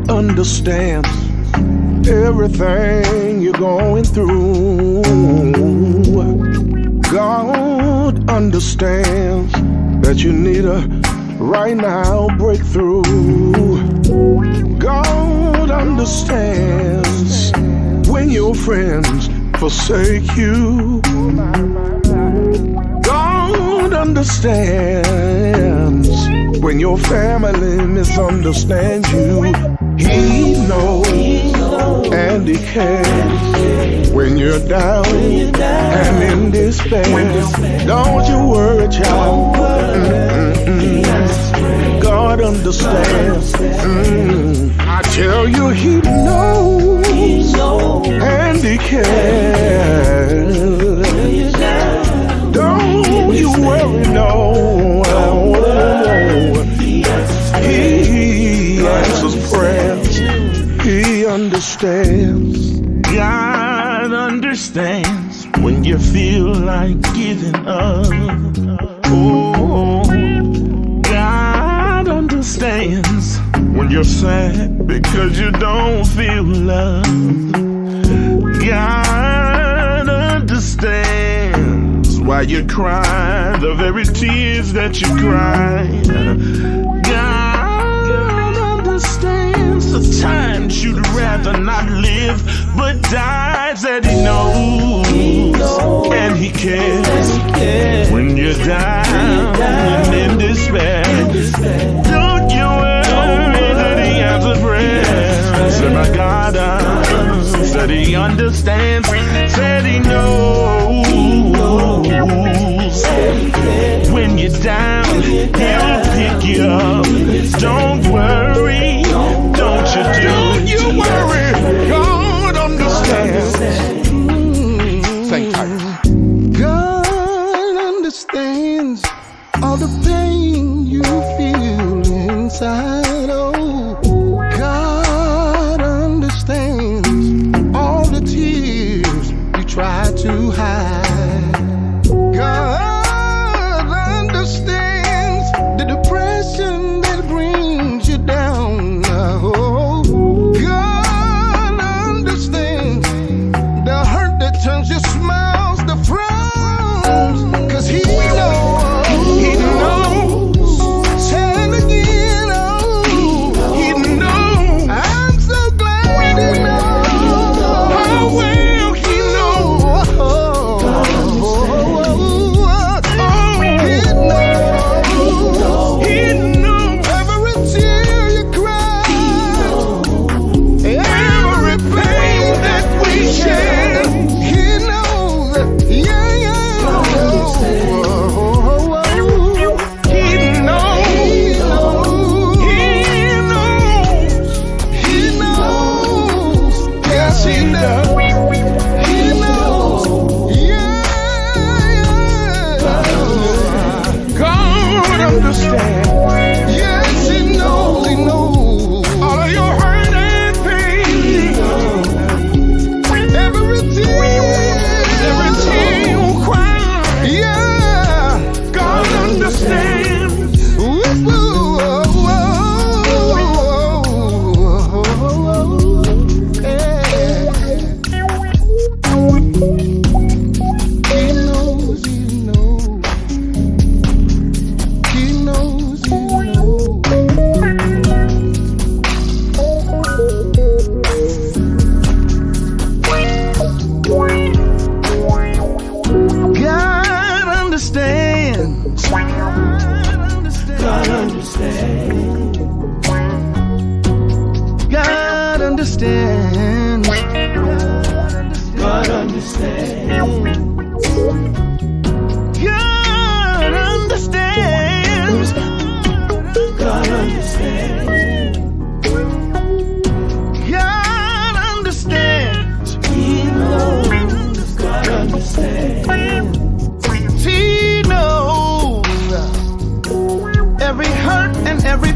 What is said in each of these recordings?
understands everything you're going through. God understands that you need a right now breakthrough. God understands when your friends forsake you. God understands when your family misunderstands you. He knows and He cares when you're down and in despair. Don't you worry, child. God understands. I tell you, He knows and He cares. Don't you worry, no. He answers prayers. He understands. God understands when you feel like giving up. Oh, God understands when you're sad because you don't feel love. God understands why you cry, the very tears that you cry. God understands the times you'd rather not live, but dies that He knows and He cares. When you're down and in despair, don't you worry that He answers prayers. Said my God said He understands, said He knows. When you're down, He'll pick you up. Don't worry, don't you worry, God understands. Thank you. God understands all the pain you feel inside. Oh, God understands all the tears you try to hide. God understands the depression that brings you down. Oh, God understands the hurt that turns your smiles to frowns. 'Cause He knows, He knows. Say it again, oh, He knows. I'm so glad He knows how well He knows. He knows every tear you cry, every pain that we share. He knows, yeah, yeah. He knows, yes He does. He knows, yeah. God understands. Yes, He knows, He knows. All of your hurt and pain. Every tear You cry. yeah. God understands. God understands. God understands. God understands. God understands. God understands. He knows. God understands. He knows every hurt and every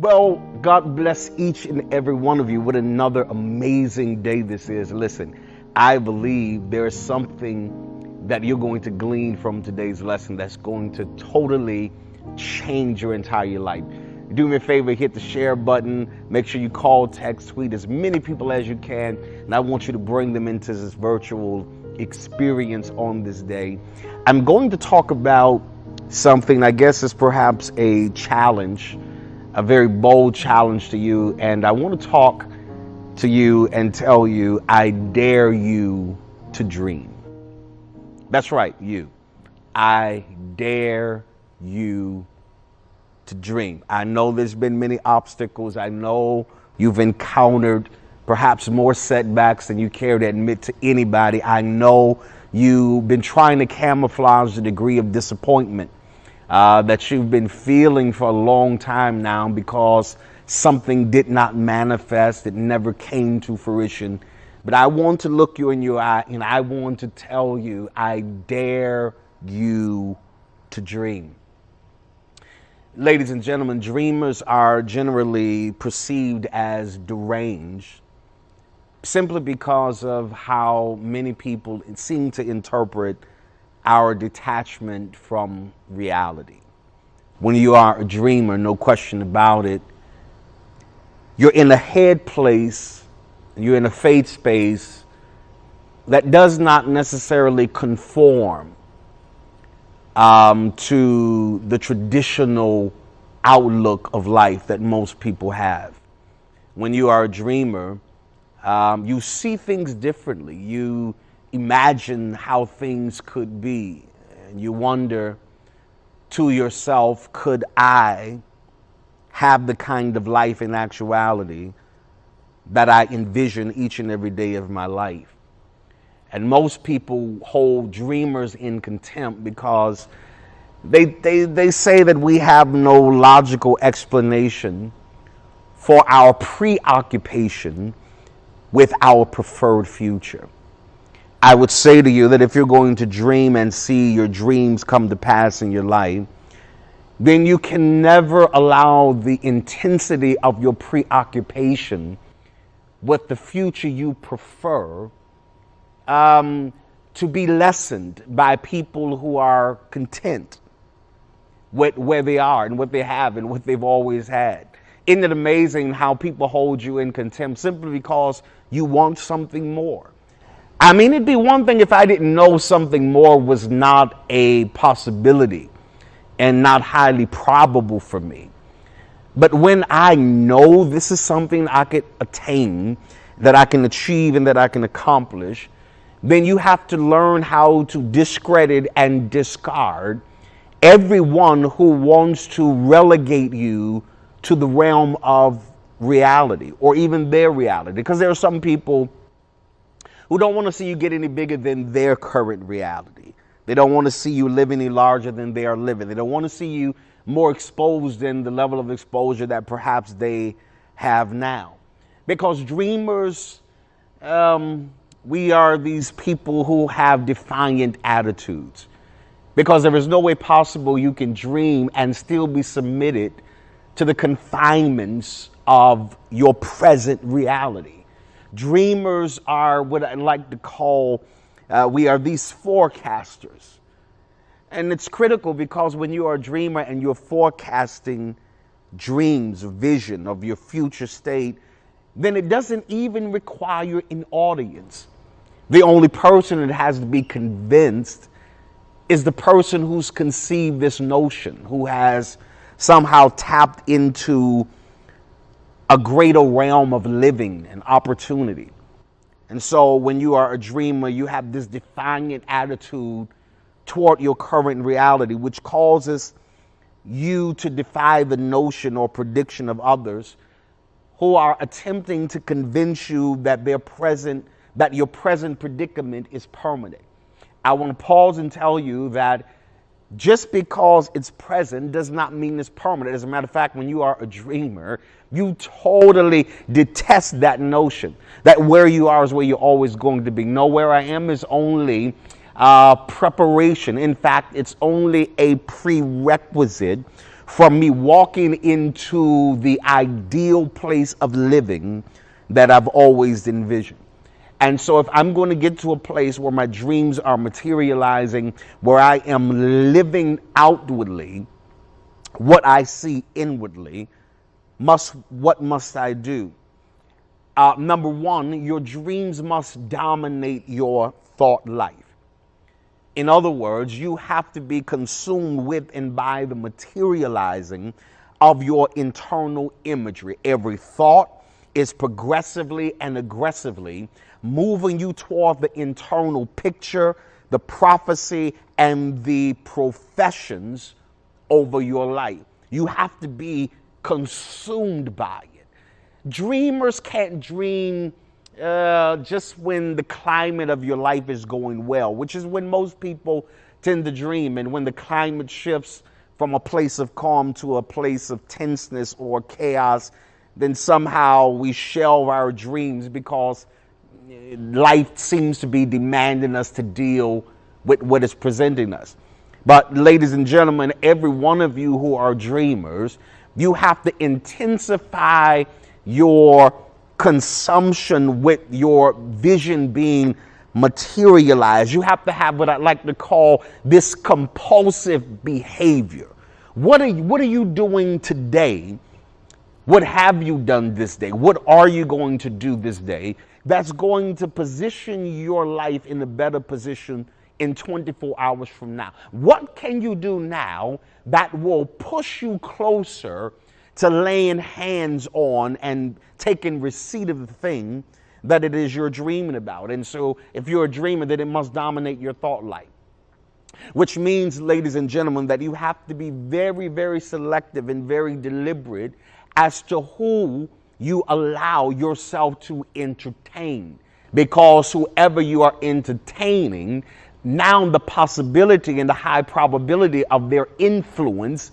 Well, God bless each and every one of you. What another amazing day this is. Listen, I believe there is something that you're going to glean from today's lesson that's going to totally change your entire life. Do me a favor, hit the share button. Make sure you call, text, tweet as many people as you can. And I want you to bring them into this virtual experience on this day. I'm going to talk about something I guess is perhaps a challenge, a very bold challenge to you. And I want to talk to you and tell you, I dare you to dream. That's right, you. I dare you to dream. I know there's been many obstacles. I know you've encountered perhaps more setbacks than you care to admit to anybody. I know you've been trying to camouflage the degree of disappointment that you've been feeling for a long time now because something did not manifest, it never came to fruition. But I want to look you in your eye and I want to tell you, I dare you to dream. Ladies and gentlemen, dreamers are generally perceived as deranged simply because of how many people seem to interpret our detachment from reality. When you are a dreamer, no question about it, you're in a head place, you're in a faith space that does not necessarily conform to the traditional outlook of life that most people have. When you are a dreamer, you see things differently. You imagine how things could be. And you wonder to yourself, could I have the kind of life in actuality that I envision each and every day of my life? And most people hold dreamers in contempt because they say that we have no logical explanation for our preoccupation with our preferred future. I would say to you that if you're going to dream and see your dreams come to pass in your life, then you can never allow the intensity of your preoccupation with the future you prefer to be lessened by people who are content with where they are and what they have and what they've always had. Isn't it amazing how people hold you in contempt simply because you want something more? I mean, it'd be one thing if I didn't know something more was not a possibility and not highly probable for me. But when I know this is something I could attain, that I can achieve and that I can accomplish, then you have to learn how to discredit and discard everyone who wants to relegate you to the realm of reality or even their reality. Because there are some people who don't want to see you get any bigger than their current reality. They don't want to see you live any larger than they are living. They don't want to see you more exposed than the level of exposure that perhaps they have now. Because dreamers, we are these people who have defiant attitudes. Because there is no way possible you can dream and still be submitted to the confinements of your present reality. Dreamers are what I like to call, we are these forecasters. And it's critical because when you are a dreamer and you're forecasting dreams, vision of your future state, then it doesn't even require an audience. The only person that has to be convinced is the person who's conceived this notion, who has somehow tapped into a greater realm of living and opportunity. And so when you are a dreamer, you have this defiant attitude toward your current reality, which causes you to defy the notion or prediction of others who are attempting to convince you that your present predicament is permanent. I want to pause and tell you that just because it's present does not mean it's permanent. As a matter of fact, when you are a dreamer, you totally detest that notion that where you are is where you're always going to be. No, where I am is only preparation. In fact, it's only a prerequisite from me walking into the ideal place of living that I've always envisioned. And so if I'm going to get to a place where my dreams are materializing, where I am living outwardly what I see inwardly, what must I do? Number one, your dreams must dominate your thought life. In other words, you have to be consumed with and by the materializing of your internal imagery. Every thought is progressively and aggressively moving you toward the internal picture, the prophecy, and the professions over your life. You have to be consumed by it. Dreamers can't dream just when the climate of your life is going well, which is when most people tend to dream. And when the climate shifts from a place of calm to a place of tenseness or chaos, then somehow we shelve our dreams because life seems to be demanding us to deal with what is presenting us. But ladies and gentlemen, every one of you who are dreamers, you have to intensify your consumption with your vision being materialized. You have to have what I like to call this compulsive behavior. What are you doing today? What have you done this day? What are you going to do this day that's going to position your life in a better position in 24 hours from now? What can you do now that will push you closer to laying hands on and taking receipt of the thing that it is you're dreaming about? And so if you're a dreamer, then it must dominate your thought life. Which means, ladies and gentlemen, that you have to be very, very selective and very deliberate as to who you allow yourself to entertain. Because whoever you are entertaining, now the possibility and the high probability of their influence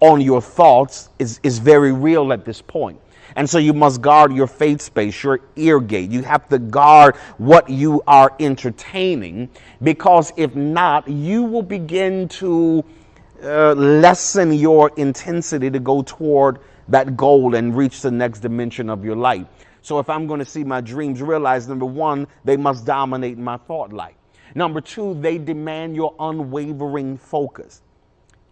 on your thoughts is very real at this point. And so you must guard your faith space, your ear gate. You have to guard what you are entertaining, because if not, you will begin to lessen your intensity to go toward that goal and reach the next dimension of your life. So if I'm going to see my dreams realized, number one, they must dominate my thought life. Number two, they demand your unwavering focus.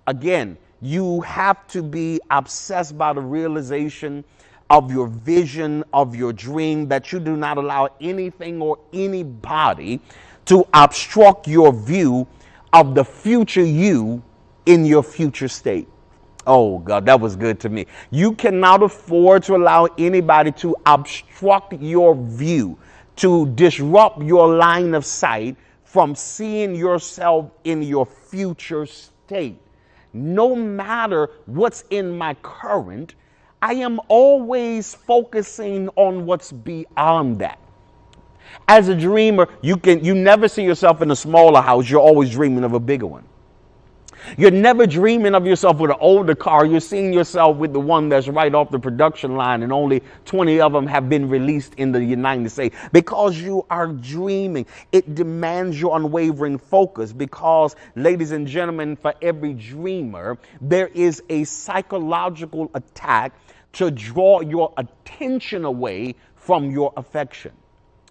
Again, you have to be obsessed by the realization of your vision, of your dream, that you do not allow anything or anybody to obstruct your view of the future you in your future state. Oh God, that was good to me. You cannot afford to allow anybody to obstruct your view, to disrupt your line of sight from seeing yourself in your future state. No matter what's in my current, I am always focusing on what's beyond that. As a dreamer, you never see yourself in a smaller house. You're always dreaming of a bigger one. You're never dreaming of yourself with an older car. You're seeing yourself with the one that's right off the production line, and only 20 of them have been released in the United States, because you are dreaming. It demands your unwavering focus, because, ladies and gentlemen, for every dreamer, there is a psychological attack to draw your attention away from your affection.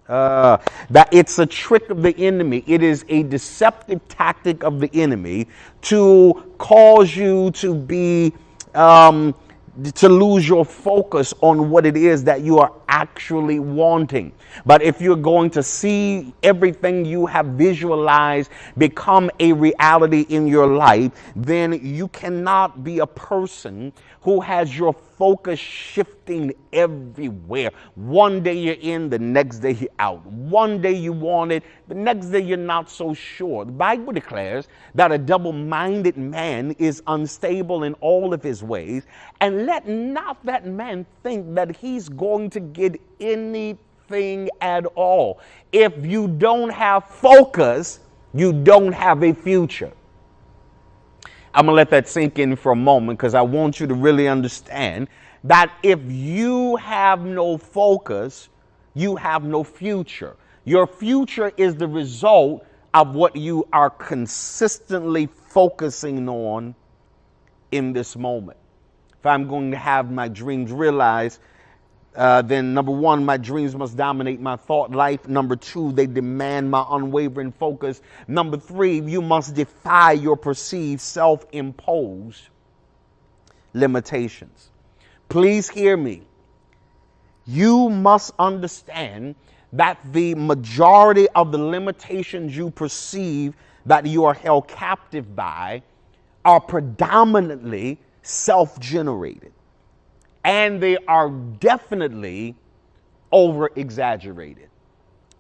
That it's a trick of the enemy. It is a deceptive tactic of the enemy to cause you to be to lose your focus on what it is that you are actually wanting. But if you're going to see everything you have visualized become a reality in your life, then you cannot be a person who has your focus shifting everywhere. One day you're in, the next day you're out. One day you want it, the next day you're not so sure. The Bible declares that a double-minded man is unstable in all of his ways, and let not that man think that he's going to get anything at all. If you don't have focus, you don't have a future. I'm going to let that sink in for a moment, because I want you to really understand that if you have no focus, you have no future. Your future is the result of what you are consistently focusing on in this moment. If I'm going to have my dreams realized, then number one, my dreams must dominate my thought life. Number two, they demand my unwavering focus. Number three, you must defy your perceived self-imposed limitations. Please hear me. You must understand that the majority of the limitations you perceive that you are held captive by are predominantly self-generated. And they are definitely over-exaggerated.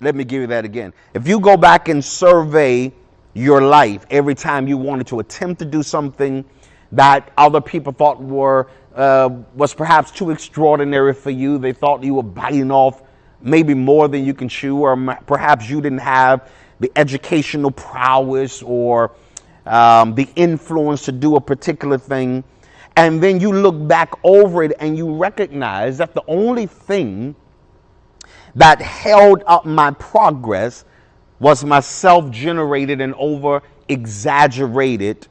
Let me give you that again. If you go back and survey your life, every time you wanted to attempt to do something that other people thought was perhaps too extraordinary for you, they thought you were biting off maybe more than you can chew, or perhaps you didn't have the educational prowess or the influence to do a particular thing. And then you look back over it and you recognize that the only thing that held up my progress was my self-generated and over-exaggerated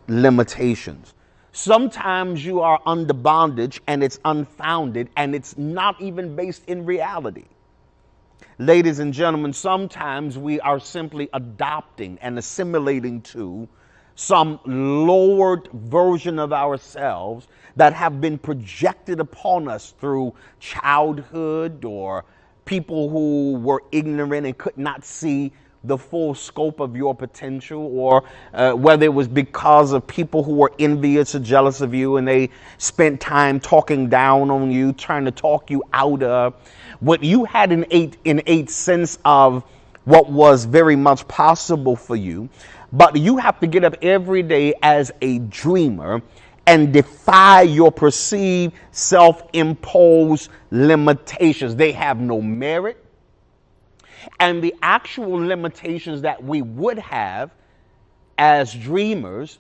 limitations. Sometimes you are under bondage and it's unfounded and it's not even based in reality. Ladies and gentlemen, sometimes we are simply adopting and assimilating to some lowered version of ourselves that have been projected upon us through childhood or people who were ignorant and could not see the full scope of your potential, or whether it was because of people who were envious or jealous of you and they spent time talking down on you, trying to talk you out of what you had an innate sense of what was very much possible for you. But you have to get up every day as a dreamer and defy your perceived self-imposed limitations. They have no merit. And the actual limitations that we would have as dreamers,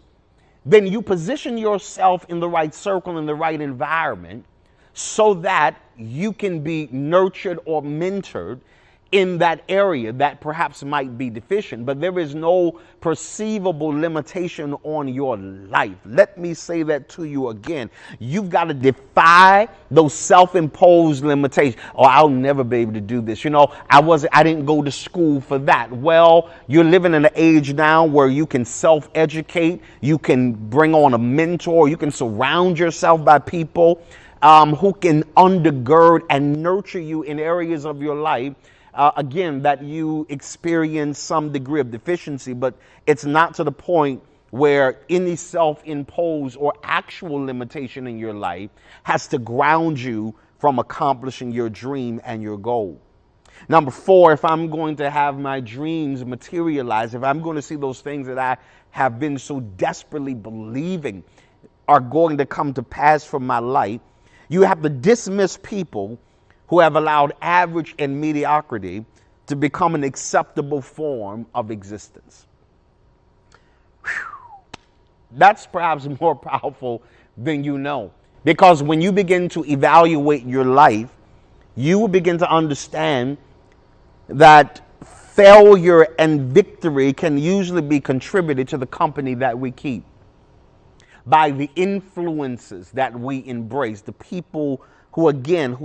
then you position yourself in the right circle, in the right environment, so that you can be nurtured or mentored in that area that perhaps might be deficient, but there is no perceivable limitation on your life. Let me say that to you again. You've got to defy those self-imposed limitations. Oh, I'll never be able to do this. You know, I didn't go to school for that. Well, you're living in an age now where you can self-educate, you can bring on a mentor, you can surround yourself by people who can undergird and nurture you in areas of your life again, that you experience some degree of deficiency, but it's not to the point where any self-imposed or actual limitation in your life has to ground you from accomplishing your dream and your goal. Number four, if I'm going to have my dreams materialize, if I'm going to see those things that I have been so desperately believing are going to come to pass from my life, you have to dismiss people who have allowed average and mediocrity to become an acceptable form of existence. Whew. That's perhaps more powerful than you know. Because when you begin to evaluate your life, you will begin to understand that failure and victory can usually be contributed to the company that we keep, by the influences that we embrace, the people who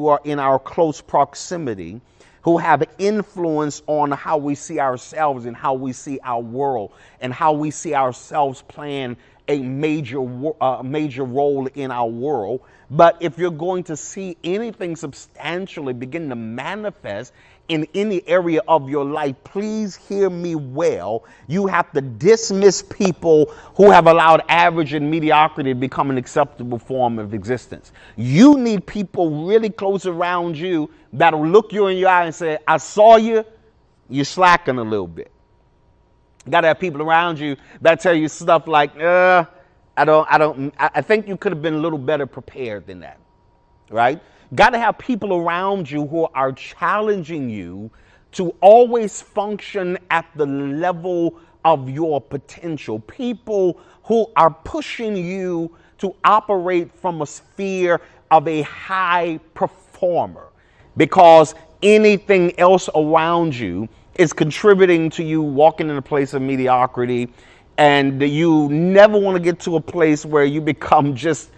are in our close proximity, who have influence on how we see ourselves and how we see our world and how we see ourselves playing a major role in our world. But if you're going to see anything substantially begin to manifest in any area of your life, please hear me well. You have to dismiss people who have allowed average and mediocrity to become an acceptable form of existence. You need people really close around you that'll look you in your eye and say, I saw you, you're slacking a little bit. You got to have people around you that tell you stuff like, I think you could have been a little better prepared than that, right? Got to have people around you who are challenging you to always function at the level of your potential. People who are pushing you to operate from a sphere of a high performer, because anything else around you is contributing to you walking in a place of mediocrity And you never want to get to a place where you become just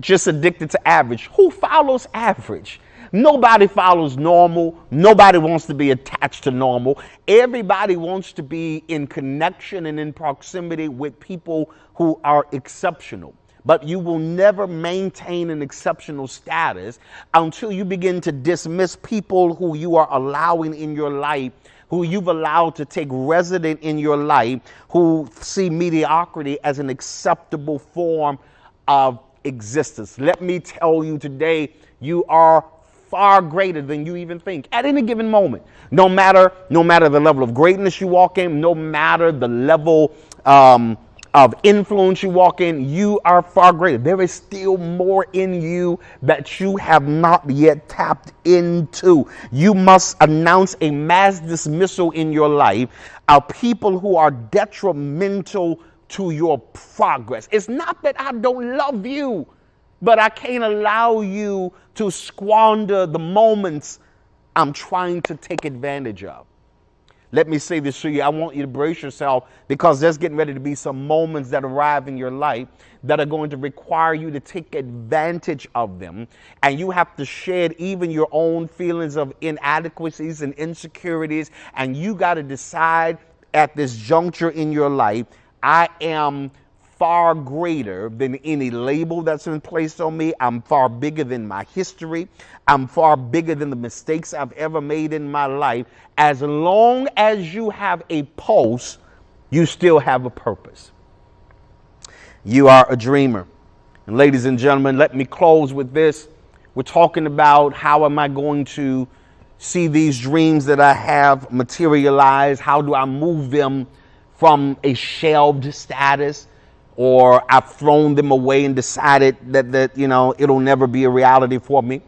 addicted to average. Who follows average? Nobody follows normal. Nobody wants to be attached to normal. Everybody wants to be in connection and in proximity with people who are exceptional. But you will never maintain an exceptional status until you begin to dismiss people who you are allowing in your life, who you've allowed to take resident in your life, who see mediocrity as an acceptable form of existence. Let me tell you today, you are far greater than you even think at any given moment. No matter the level of greatness you walk in, no matter the level of influence you walk in, you are far greater. There is still more in you that you have not yet tapped into. You must announce a mass dismissal in your life of people who are detrimental to your progress. It's not that I don't love you, but I can't allow you to squander the moments I'm trying to take advantage of. Let me say this to you. I want you to brace yourself, because there's getting ready to be some moments that arrive in your life that are going to require you to take advantage of them. And you have to shed even your own feelings of inadequacies and insecurities. And you got to decide at this juncture in your life, I am far greater than any label that's been placed on me. I'm far bigger than my history. I'm far bigger than the mistakes I've ever made in my life. As long as you have a pulse, you still have a purpose. You are a dreamer. And ladies and gentlemen, let me close with this. We're talking about how am I going to see these dreams that I have materialize? How do I move them from a shelved status? Or I've thrown them away and decided that it'll never be a reality for me.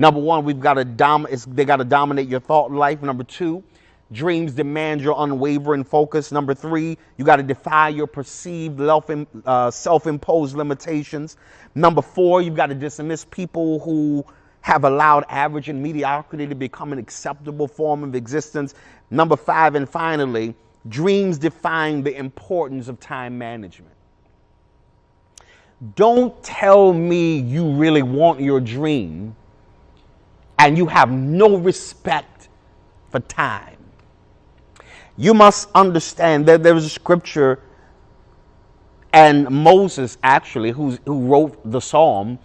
Number one, they got to dominate your thought life. Number two, dreams demand your unwavering focus. Number three, you got to defy your perceived self-imposed limitations. Number four, you've got to dismiss people who have allowed average and mediocrity to become an acceptable form of existence. Number five, and finally, dreams define the importance of time management. Don't tell me you really want your dream and you have no respect for time. You must understand that there is a scripture, and Moses actually, who wrote the Psalm,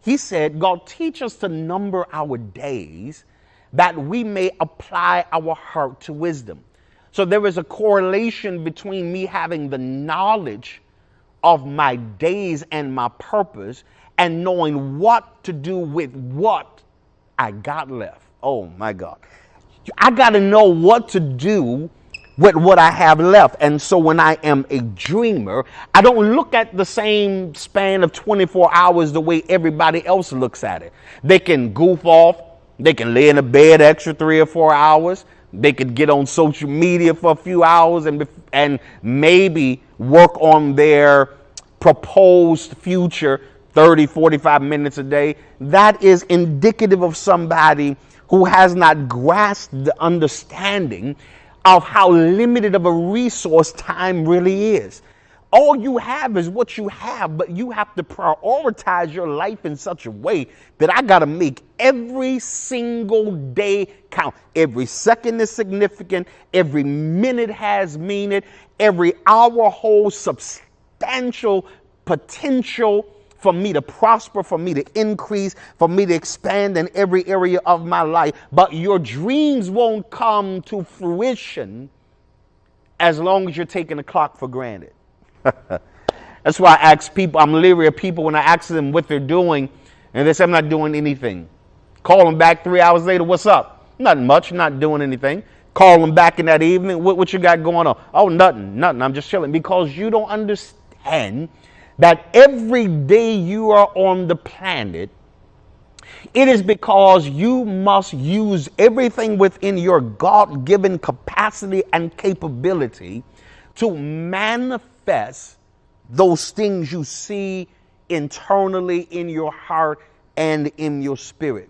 he said, God, teach us to number our days that we may apply our heart to wisdom. So there is a correlation between me having the knowledge of my days and my purpose and knowing what to do with what I got left. Oh my God. I got to know what to do with what I have left. And so when I am a dreamer, I don't look at the same span of 24 hours the way everybody else looks at it. They can goof off. They can lay in a bed extra 3 or 4 hours. They could get on social media for a few hours and maybe work on their proposed future 30, 45 minutes a day. That is indicative of somebody who has not grasped the understanding of how limited of a resource time really is. All you have is what you have, but you have to prioritize your life in such a way that I got to make every single day count. Every second is significant. Every minute has meaning. Every hour holds substantial potential for me to prosper, for me to increase, for me to expand in every area of my life. But your dreams won't come to fruition as long as you're taking the clock for granted. That's why I ask people, I'm leery of people when I ask them what they're doing, and they say, I'm not doing anything. Call them back 3 hours later, what's up? Nothing much, not doing anything. Call them back in that evening, what you got going on? Oh, nothing, I'm just chilling. Because you don't understand that every day you are on the planet, it is because you must use everything within your God-given capacity and capability to manifest those things you see internally in your heart and in your spirit.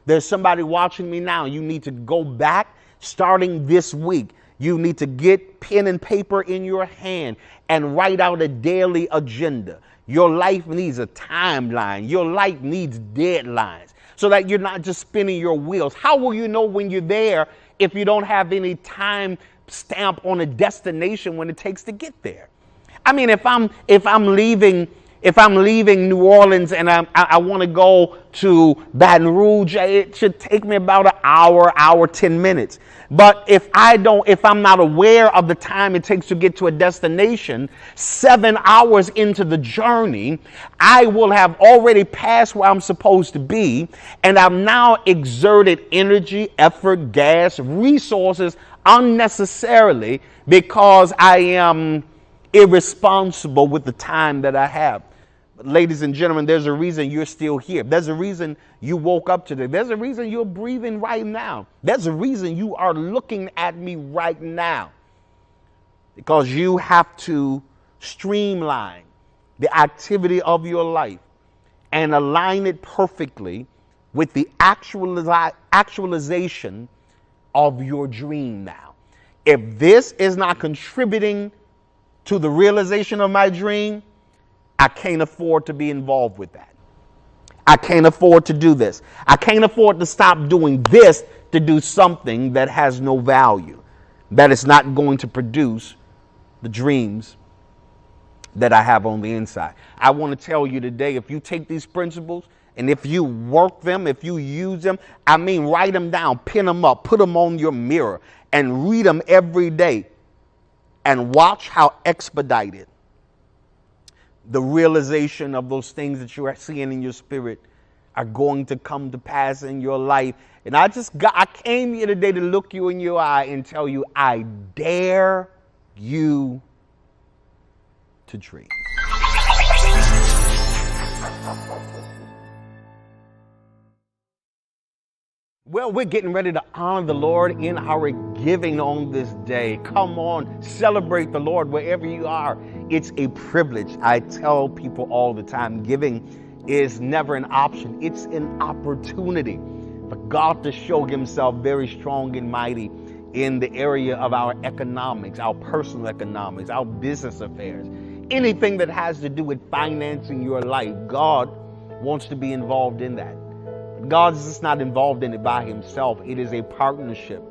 There's somebody watching me now. You need to go back starting this week You need to get pen and paper in your hand and write out a daily agenda. Your life needs a timeline. Your life needs deadlines so that you're not just spinning your wheels. How will you know when you're there if you don't have any time stamp on a destination when it takes to get there? I mean, if I'm leaving New Orleans and I want to go to Baton Rouge, it should take me about an hour, 10 minutes. But if I'm not aware of the time it takes to get to a destination, 7 hours into the journey, I will have already passed where I'm supposed to be, and I've now exerted energy, effort, gas, resources unnecessarily because I am irresponsible with the time that I have. But ladies and gentlemen, there's a reason you're still here. There's a reason you woke up today. There's a reason you're breathing right now. There's a reason you are looking at me right now. Because you have to streamline the activity of your life and align it perfectly with the actualization of your dream now. If this is not contributing to the realization of my dream, I can't afford to be involved with that. I can't afford to do this. I can't afford to stop doing this to do something that has no value, that is not going to produce the dreams that I have on the inside. I want to tell you today, if you take these principles and if you work them, if you use them, I mean, write them down, pin them up, put them on your mirror and read them every day and watch how expedited the realization of those things that you are seeing in your spirit are going to come to pass in your life. And I came here today to look you in your eye and tell you, I dare you to dream. Well, we're getting ready to honor the Lord in our giving on this day. Come on, celebrate the Lord wherever you are. It's a privilege. I tell people all the time, giving is never an option. It's an opportunity for God to show himself very strong and mighty in the area of our economics, our personal economics, our business affairs. Anything that has to do with financing your life, God wants to be involved in that. God is just not involved in it by himself. It is a partnership.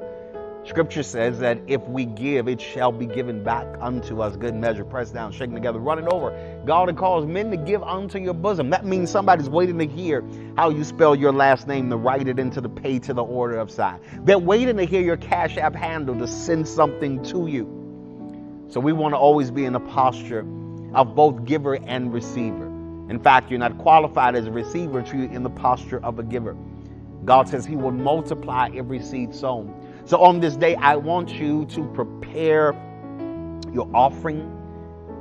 Scripture says that if we give, it shall be given back unto us. Good measure, pressed down, shaken together, running over. God will cause men to give unto your bosom. That means somebody's waiting to hear how you spell your last name, to write it into the pay to the order of sign. They're waiting to hear your Cash App handle to send something to you. So we want to always be in a posture of both giver and receiver. In fact, you're not qualified as a receiver until you're in the posture of a giver. God says he will multiply every seed sown. So on this day, I want you to prepare your offering,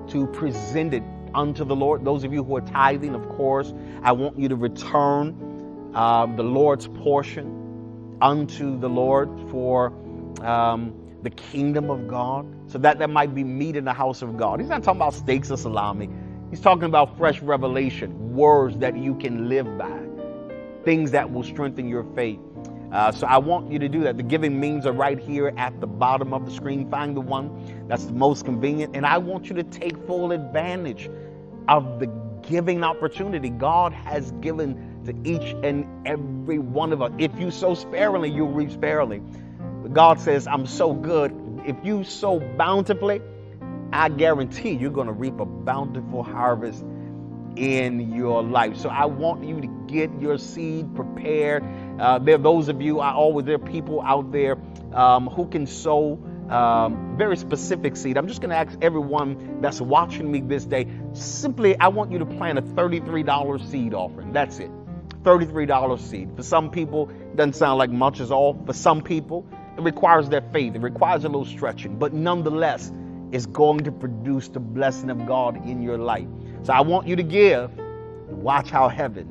to present it unto the Lord. Those of you who are tithing, of course, I want you to return the Lord's portion unto the Lord for the kingdom of God, so that there might be meat in the house of God. He's not talking about steaks or salami. He's talking about fresh revelation, words that you can live by, things that will strengthen your faith. So I want you to do that. The giving means are right here at the bottom of the screen. Find the one that's the most convenient. And I want you to take full advantage of the giving opportunity God has given to each and every one of us. If you sow sparingly, you'll reap sparingly. But God says, I'm so good. If you sow bountifully, I guarantee you're going to reap a bountiful harvest in your life. So I want you to get your seed prepared. There are those of you, there are people out there who can sow very specific seed. I'm just going to ask everyone that's watching me this day, simply, I want you to plant a $33 seed offering. That's it. $33 seed. For some people, it doesn't sound like much at all. For some people, it requires their faith. It requires a little stretching, but nonetheless, it's going to produce the blessing of God in your life. So I want you to give and watch how heaven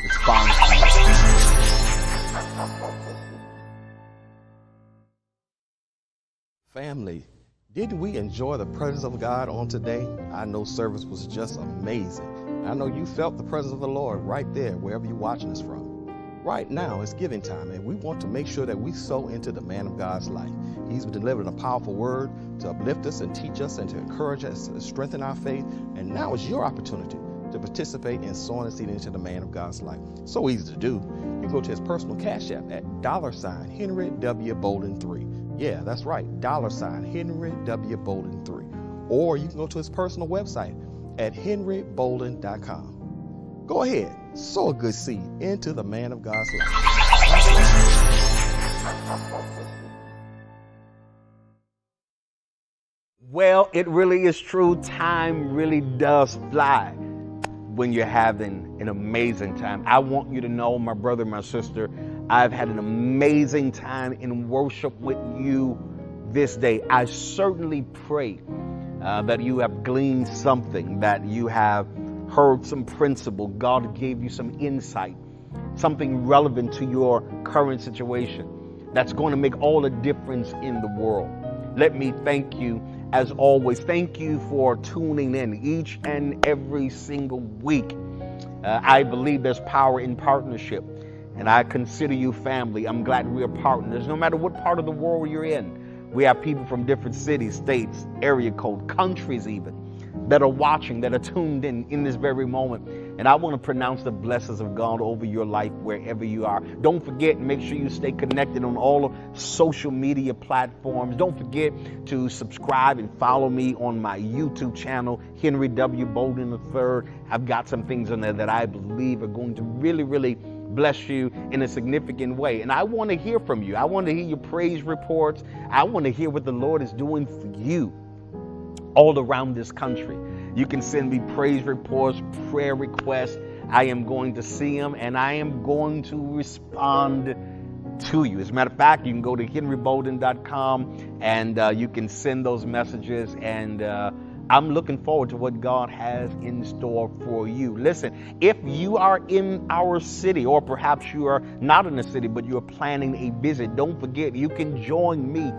responds to you. Family, didn't we enjoy the presence of God on today? I know service was just amazing. I know you felt the presence of the Lord right there, wherever you're watching us from. Right now it's giving time, and we want to make sure that we sow into the man of God's life. He's delivering a powerful word to uplift us and teach us and to encourage us and strengthen our faith. And now is your opportunity to participate in sowing a seed into the man of God's life. So easy to do. You can go to his personal cash app at $Henry W. Bolden 3. Yeah, that's right, $Henry W. Bolden 3. Or you can go to his personal website at henrybolden.com. Go ahead, sow a good seed into the man of God's life. Well, it really is true. Time really does fly when you're having an amazing time. I want you to know, my brother, my sister, I've had an amazing time in worship with you this day. I certainly pray that you have gleaned something, that you have heard some principle. God gave you some insight, something relevant to your current situation that's going to make all the difference in the world. Let me thank you, as always. Thank you for tuning in each and every single week. I believe there's power in partnership, and I consider you family. I'm glad we are partners. No matter what part of the world you're in, we have people from different cities, states, area code, countries even, that are watching, that are tuned in this very moment. And I want to pronounce the blessings of God over your life wherever you are. Don't forget, make sure you stay connected on all of social media platforms. Don't forget to subscribe and follow me on my YouTube channel, Henry W. Bolden III. I've got some things on there that I believe are going to really, really bless you in a significant way. And I want to hear from you. I want to hear your praise reports. I want to hear what the Lord is doing for you all around this country. You can send me praise reports, prayer requests. I am going to see them, and I am going to respond to you. As a matter of fact, you can go to henrybolden.com and you can send those messages, and I'm looking forward to what God has in store for you. Listen, if you are in our city, or perhaps you are not in the city, but you're planning a visit, don't forget, you can join me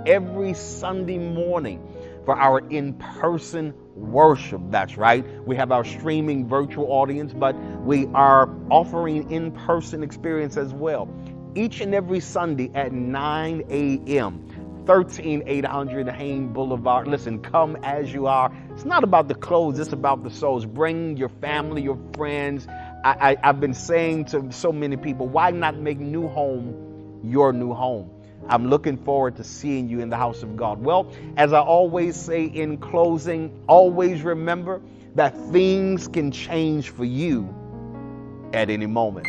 every Sunday morning for our in-person worship. That's right. We have our streaming virtual audience, but we are offering in-person experience as well. Each and every Sunday at 9 a.m., 13800 Hain Boulevard. Listen, come as you are. It's not about the clothes, it's about the souls. Bring your family, your friends. I've been saying to so many people, why not make New Home your new home? I'm looking forward to seeing you in the house of God. Well, as I always say in closing, always remember that things can change for you at any moment.